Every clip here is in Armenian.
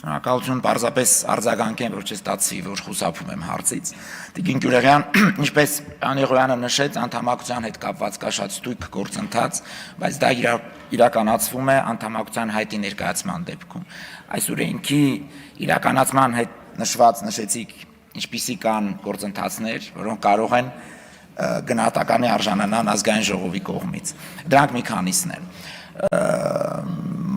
Շնորհակալություն, պարզապես արձագանքեմ, որ չստացի, որ խուսափում եմ հարցից։ Տիկին Գյուլերյան, ինչպես Անեղոյանը նշեց, անդամակցության հետ կապված կա շատ ստույգ գործընթաց, բայց դա իրականացվում է անդամակցության հայտի ներկայացման դեպքում։ Այս օրենքի իրականացման հետ նշեցիք, ինչպիսի կան գործընթացներ, որոնք կարող են գնահատականի արժանանան ազգային ժողովի կողմից։ Դրանք մի քանիսն են։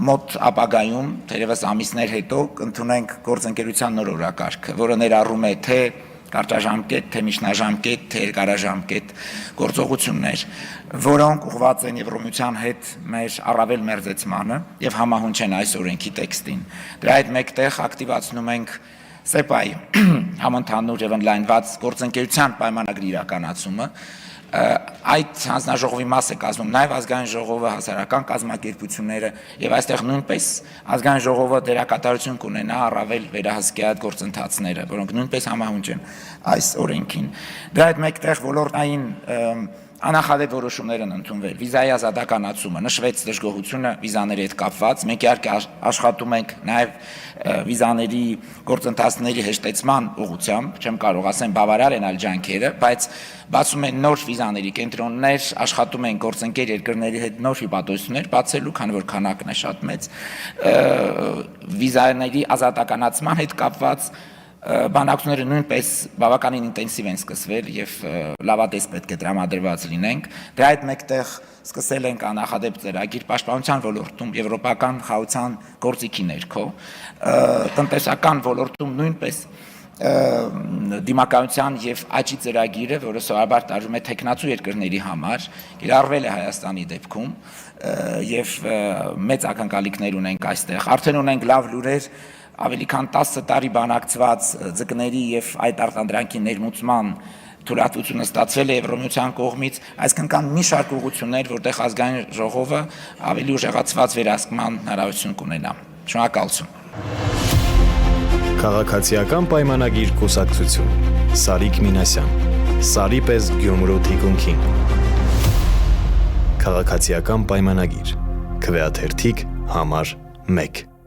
Մոտ ապագայում, թերևս ամիսներ հետո, կընդունենք գործընկերության նոր օրակարգը, որը ներառում է թե կարճաժամկետ, թե միջնաժամկետ, թե երկարաժամկետ գործողություններ, որոնք ուղղված են Եվրոմիության հետ մեր առավել մերձեցմանը եւ համահունչ են այս օրենքի տեքստին։ Դրա հետ մեկտեղ ակտիվացնում ենք ՍԵՊԱ-ի համընդհանուր եւ ընդլայնված գործընկերության պայմանագրի իրականացումը։ Այդ հանձնաժողովի մաս է կազմում նաև ազգային ժողովը, հասարակական կազմակերպությունները եւ այստեղ նույնպես ազգային ժողովը դերակատարություն կունենա առավել վերահսկյալ գործընթացները, որոնք նույնպես համահունչ են այս օրենքին։ Դրա հետ մեկտեղ ոլորտային անախադեպ որոշումներ են ընդունվել, վիզայի ազատականացումը, նշվեց դժգոհությունը վիզաների հետ կապված, մենք իհարկե աշխատում ենք նաև վիզաների գործընթացների հեշտեցման ուղղությամբ, չեմ կարող ասեմ բավարար են այլ ջանքերը, բայց բացում են նոր վիզաների կենտրոններ, աշխատում են գործընկեր երկրների հետ նոր հիպատոսություններ բացելու, քանի որ քանակն է շատ մեծ, վիզաների ազատականացման հետ կապված բանակցությունները նույնպես բավականին ինտենսիվ են սկսվել եւ լավատես պետք է տրամադրված լինենք։ Դրա հետ մեկտեղ սկսել ենք անախադեպ ծրագիր պաշտպանության ոլորտում եվրոպական խաղաղության գործիքի ներքո, տնտեսական ոլորտում նույնպես դիմակայության եւ աճի ծրագիրը, որը սովորաբար տարվում է տեխնացու երկրների համար, կիրառվել է Հայաստանի դեպքում եւ մեծ ակնկալիքներ ունենք այստեղ։ Արդեն ունենք լավ լուրեր, ավելի քան 10 տարի բանակցված ձկների եւ այդ արտադրանքի ներմուծման թույլատվությունը ստացվել է Եվրոմիության կողմից, այսինքն կան մի շարք ուղղություններ, որտեղ ազգային ժողովը ավելի ուժեղացված վերահսկման հնարավորություն կունենա։ Շնորհակալություն։ Քաղաքացիական պայմանագիր կուսակցություն Սարիկ Մինասյան Սարի պես Գյումրու թիկունքին Քաղաքացիական պայմանագիր Քվեաթերթիկ համար 1